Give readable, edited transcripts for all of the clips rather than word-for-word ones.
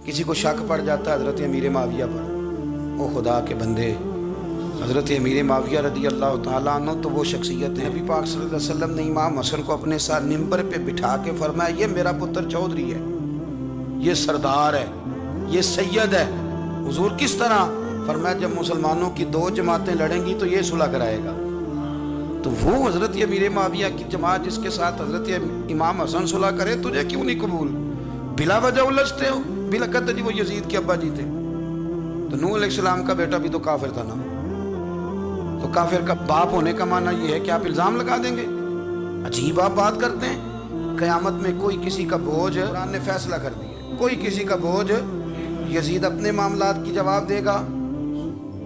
کسی کو شک پڑ جاتا ہے حضرت امیر معاویہ پر، او خدا کے بندے، حضرت امیر معاویہ رضی اللہ تعالیٰ عنہ تو وہ شخصیت ہے، نبی پاک صلی اللہ علیہ وسلم نے امام حسن کو اپنے ساتھ ممبر پہ بٹھا کے فرمایا یہ میرا پتر چودھری ہے، یہ سردار ہے، یہ سید ہے۔ حضور کس طرح؟ فرمایا جب مسلمانوں کی دو جماعتیں لڑیں گی تو یہ صلح کرائے گا۔ تو وہ حضرت امیر معاویہ کی جماعت جس کے ساتھ حضرت امام حسن صلح کرے، تجھے کیوں نہیں قبول؟ بلا وجہ الجھتے ہو، بلا کہتے جی وہ یزید کے ابا جی تھے، تو نوح علیہ السلام کا بیٹا بھی تو کافر تھا نا، تو کافر کا باپ ہونے کا معنی یہ ہے کہ آپ الزام لگا دیں گے؟ عجیب آپ بات کرتے ہیں۔ قیامت میں کوئی کسی کا بوجھ، قرآن نے فیصلہ کر دیا، کوئی کسی کا بوجھ، یزید اپنے معاملات کی جواب دے گا،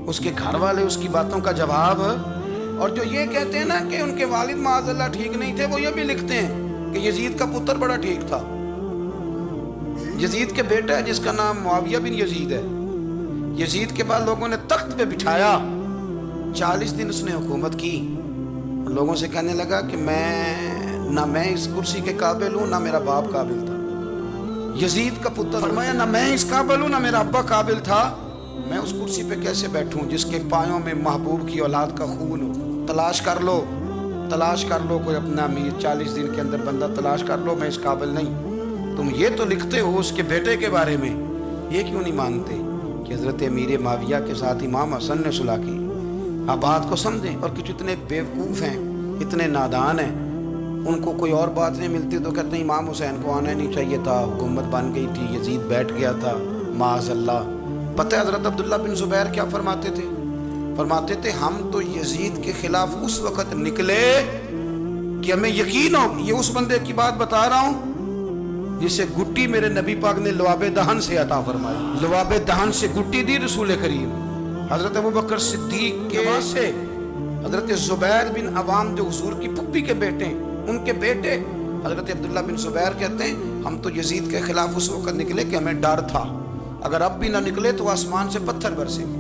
اس کے گھر والے اس کی باتوں کا جواب، اور جو یہ کہتے ہیں نا کہ ان کے والد معاذ اللہ ٹھیک نہیں تھے، وہ یہ بھی لکھتے ہیں کہ یزید کا پتر بڑا ٹھیک تھا۔ یزید کے بیٹا ہے جس کا نام معاویہ بن یزید ہے، یزید کے بعد لوگوں نے تخت پہ بٹھایا، 40 دن اس نے حکومت کی، لوگوں سے کہنے لگا کہ نہ میں اس کرسی کے قابل ہوں، نہ میرا باپ قابل تھا۔ یزید کا پتر فرمایا نہ میں اس قابل ہوں، نہ میرا ابا قابل تھا، میں اس کرسی پہ کیسے بیٹھوں جس کے پایوں میں محبوب کی اولاد کا خون ہو؟ تلاش کر لو کوئی اپنا امیر، 40 دن کے اندر بندہ تلاش کر لو، میں اس قابل نہیں۔ تم یہ تو لکھتے ہو اس کے بیٹے کے بارے میں، یہ کیوں نہیں مانتے کہ حضرت امیر معاویہ کے ساتھ امام حسن نے صلح کی؟ آپ بات کو سمجھیں۔ اور کچھ اتنے بیوقوف ہیں، اتنے نادان ہیں، ان کو کوئی اور بات نہیں ملتی تو کہتے ہیں امام حسین کو آنا نہیں چاہیے تھا، حکومت بن گئی تھی، یزید بیٹھ گیا تھا، معاذ اللہ۔ پتہ ہے حضرت عبداللہ بن زبیر کیا فرماتے تھے؟ فرماتے تھے ہم تو یزید کے خلاف اس وقت نکلے کہ ہمیں یقین ہو، یہ اس بندے کی بات بتا رہا ہوں جسے گٹی میرے نبی پاک نے لواب دہن سے عطا فرمائی، لواب دہن سے گٹی دی رسول کریم۔ حضرت ابوبکر صدیق کے سے حضرت زبیر بن عوام جو حضور کی پھپھی کے بیٹے ہیں، ان کے بیٹے حضرت عبداللہ بن زبیر کہتے ہیں ہم تو یزید کے خلاف اس وقت نکلے کہ ہمیں ڈر تھا، اگر اب بھی نہ نکلے تو آسمان سے پتھر برسیں گے،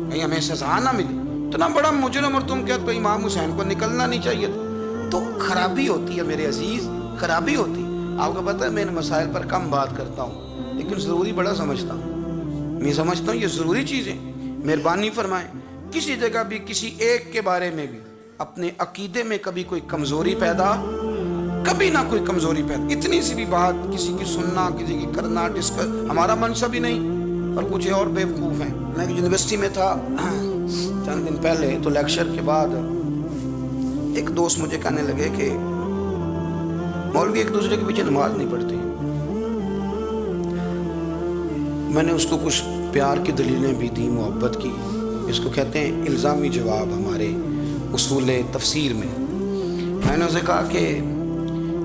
کہیں ہمیں سزا نہ ملی۔ اتنا بڑا مجرم اور تم کہتے ہو امام حسین کو نکلنا نہیں چاہیے تھا۔ تو خرابی ہوتی ہے میرے عزیز، خرابی ہوتی۔ آپ کو پتہ ہے میں ان مسائل پر کم بات کرتا ہوں لیکن ضروری بڑا سمجھتا ہوں، میں سمجھتا ہوں یہ ضروری چیزیں۔ مہربانی فرمائیں کسی جگہ بھی کسی ایک کے بارے میں بھی اپنے عقیدے میں کبھی کوئی کمزوری پیدا، کبھی نہ کوئی کمزوری پیدا، اتنی سی بھی بات کسی کی سننا، کسی کی کرنا، ڈسکس، ہمارا منصب ہی نہیں۔ اور کچھ اور بیوقوف ہیں۔ میں یونیورسٹی میں تھا چند دن پہلے، تو لیکچر کے بعد ایک دوست مجھے کہنے لگے کہ مولوی ایک دوسرے کے پیچھے نماز نہیں پڑھتے۔ میں نے اس کو کچھ پیار کی دلیلیں بھی دی، محبت کی، اس کو کہتے ہیں الزامی جواب ہمارے اصول تفسیر میں۔ میں نے اسے کہا کہ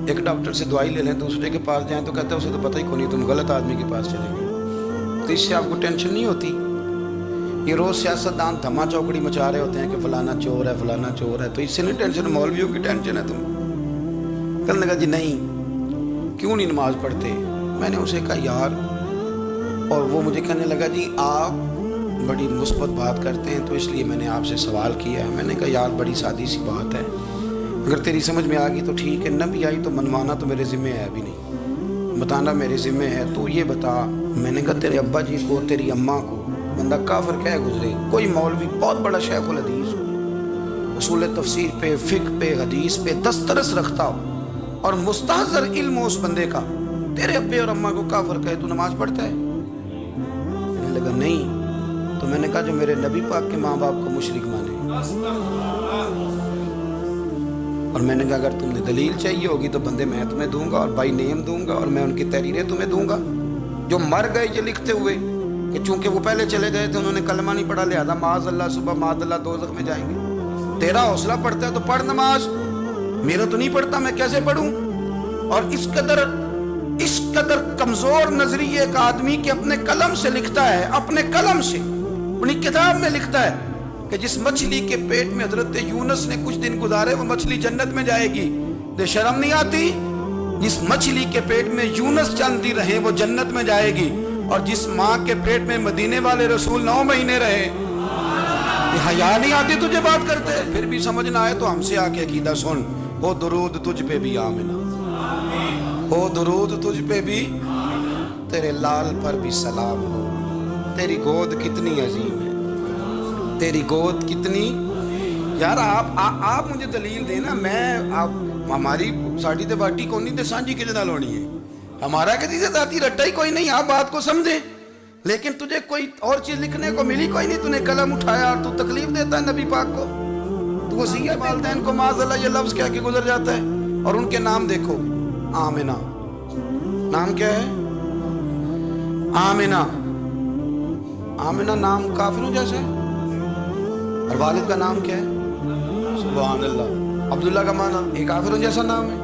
ایک ڈاکٹر سے دوائی لے لیں، دوسرے کے پاس جائیں تو کہتے ہیں اسے تو پتہ ہی کوئی نہیں، تم غلط آدمی کے پاس چلے گئے۔ تو اس سے آپ کو ٹینشن نہیں ہوتی؟ یہ روز سیاستدان دھما چوکڑی مچا رہے ہوتے ہیں کہ فلانا چور ہے، فلانا چور ہے، تو اس سے نہیں ٹینشن، مولویوں کی ٹینشن ہے تم۔ کہنے لگا جی نہیں، کیوں نہیں نماز پڑھتے؟ میں نے اسے کہا یار، اور وہ مجھے کہنے لگا جی آپ بڑی مثبت بات کرتے ہیں تو اس لیے میں نے آپ سے سوال کیا ہے۔ میں نے کہا یار بڑی سادی سی بات ہے، اگر تیری سمجھ میں آ گئی تو ٹھیک ہے، نہ بھی آئی تو منوانا تو میرے ذمہ ہے بھی نہیں، بتانا میرے ذمہ ہے۔ تو یہ بتا، میں نے کہا تیرے ابا جی کو، تیری اماں کو بندہ کافر کہہ گزرے، کوئی مولوی بہت بڑا شیخ الحدیث ہو، اصول تفسیر پہ، فقہ پہ، حدیث پہ دسترس رکھتا ہو، اور مستحضر علم ہو اس بندے کا، تیرے ابے اور اماں کو کافر کہے تو نماز پڑھتا ہے؟ کہنے لگا نہیں۔ تو میں نے کہا جو میرے نبی پاک کے ماں باپ کو مشرک مانے، اور میں نے کہا اگر تم نے دلیل چاہیے ہوگی تو بندے میں تمہیں دوں گا اور بائی نیم دوں گا، اور میں ان کی تحریریں تمہیں دوں گا جو مر گئے یہ لکھتے ہوئے کہ چونکہ وہ پہلے چلے گئے تھے، انہوں نے کلمہ نہیں پڑھا، لہذا معاذ اللہ صبح معاذ اللہ دوزخ میں جائیں گے۔ تیرا حوصلہ پڑھتا ہے تو پڑھ نماز، میرا تو نہیں پڑھتا، میں کیسے پڑھوں؟ اور اس قدر کمزور نظریے کا آدمی کہ اپنے قلم سے لکھتا ہے، اپنے قلم سے اپنی کتاب میں لکھتا ہے کہ جس مچھلی کے پیٹ میں حضرت یونس نے کچھ دن گزارے وہ مچھلی جنت میں جائے گی۔ تو شرم نہیں آتی؟ جس مچھلی کے پیٹ میں یونس چند دن رہے وہ جنت میں جائے گی، اور جس ماں کے پیٹ میں مدینے والے رسول 9 مہینے رہے، یہ حیا نہیں آتی تجھے بات کرتے؟ پھر بھی سمجھ نہ آئے تو ہم سے آ کے عقیدہ سن، ہو درود تجھ پہ بھی آمنہ، ہو درود تجھ پہ بھی، تیرے لال پر بھی سلام ہو، تیری گود کتنی عظیم ہے، تیری گود کتنی. یار آپ مجھے دلیل دینا. میں آپ ہماری ساڑی تے باٹی کو نہیں تے سانجی کے نال ہونی ہے. ہمارا کسی سے ذاتی رٹا ہی کوئی نہیں. آپ بات کو سمجھیں. لیکن تجھے کوئی اور چیز لکھنے کو ملی کوئی نہیں. تو نے قلم اٹھایا اور تو تکلیف دیتا ہے نبی پاک کو. تو وصیہ والدین کو معاذ اللہ یہ لفظ کہہ کے گزر جاتا ہے. اور ان کے نام دیکھو. آمنہ نام کیا ہے؟ آمنہ. آمنہ نام کافروں جیسے ہے. اور والد کا نام کیا ہے؟ سبحان اللہ. عبداللہ کا معنی ایک کافروں جیسا نام ہے.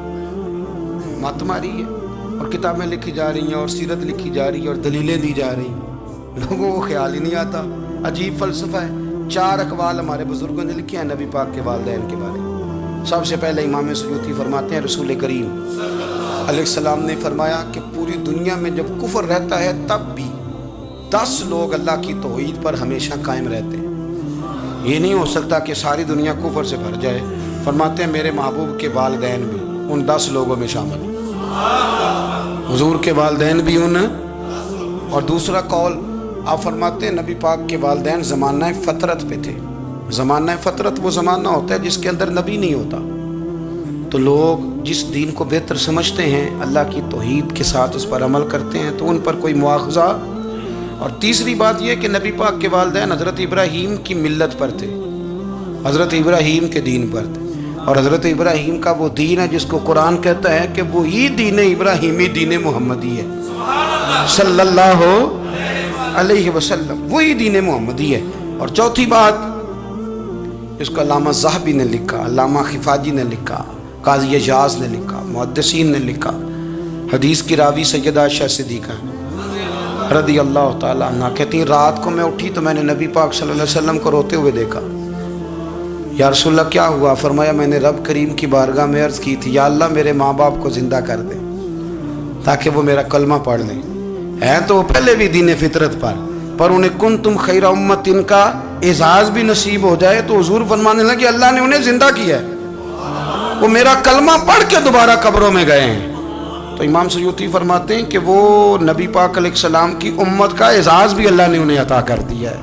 مت ماری ہے. اور کتابیں لکھی جا رہی ہیں اور سیرت لکھی جا رہی ہے اور دلیلیں دی جا رہی ہیں. لوگوں کو خیال ہی نہیں آتا. عجیب فلسفہ ہے. 4 اقوال ہمارے بزرگوں نے لکھے ہیں نبی پاک کے والدین کے بارے میں. سب سے پہلے امام سیوطی فرماتے ہیں رسول کریم علیہ السلام نے فرمایا کہ پوری دنیا میں جب کفر رہتا ہے تب بھی 10 لوگ اللہ کی توحید پر ہمیشہ قائم رہتے ہیں. یہ نہیں ہو سکتا کہ ساری دنیا کفر سے بھر جائے. فرماتے ہیں میرے محبوب کے والدین بھی ان 10 لوگوں میں شامل ہیں. حضور کے والدین بھی ان. اور دوسرا قول آپ فرماتے ہیں نبی پاک کے والدین زمانہ فطرت پہ تھے. زمانہ فطرت وہ زمانہ ہوتا ہے جس کے اندر نبی نہیں ہوتا. تو لوگ جس دین کو بہتر سمجھتے ہیں اللہ کی توحید کے ساتھ اس پر عمل کرتے ہیں تو ان پر کوئی مواخذہ. اور تیسری بات یہ کہ نبی پاک کے والدین حضرت ابراہیم کی ملت پر تھے. حضرت ابراہیم کے دین پر تھے. اور حضرت ابراہیم کا وہ دین ہے جس کو قرآن کہتا ہے کہ وہی دین ابراہیمی دین محمدی ہے صلی اللہ علیہ وسلم. وہی دین محمدی ہے. اور چوتھی بات اس کو علامہ ذہبی نے لکھا, علامہ خفاجی نے لکھا, قاضی اجاز نے لکھا, محدثین نے لکھا. حدیث کی راوی سیدہ عائشہ صدیقہ رضی اللہ تعالیٰ عنہ کہتی ہیں رات کو میں اٹھی تو میں نے نبی پاک صلی اللہ علیہ وسلم کو روتے ہوئے دیکھا. یا رسول اللہ کیا ہوا؟ فرمایا میں نے رب کریم کی بارگاہ میں عرض کی تھی یا اللہ میرے ماں باپ کو زندہ کر دے تاکہ وہ میرا کلمہ پڑھ لیں. ہیں تو وہ پہلے بھی دین فطرت پر انہیں کنتم خیر امت ان کا اعزاز بھی نصیب ہو جائے. تو حضور فرمانے لگے اللہ نے انہیں زندہ کیا ہے, وہ میرا کلمہ پڑھ کے دوبارہ قبروں میں گئے ہیں. تو امام سیوطی فرماتے ہیں کہ وہ نبی پاک علیہ السلام کی امت کا اعزاز بھی اللہ نے انہیں عطا کر دیا ہے.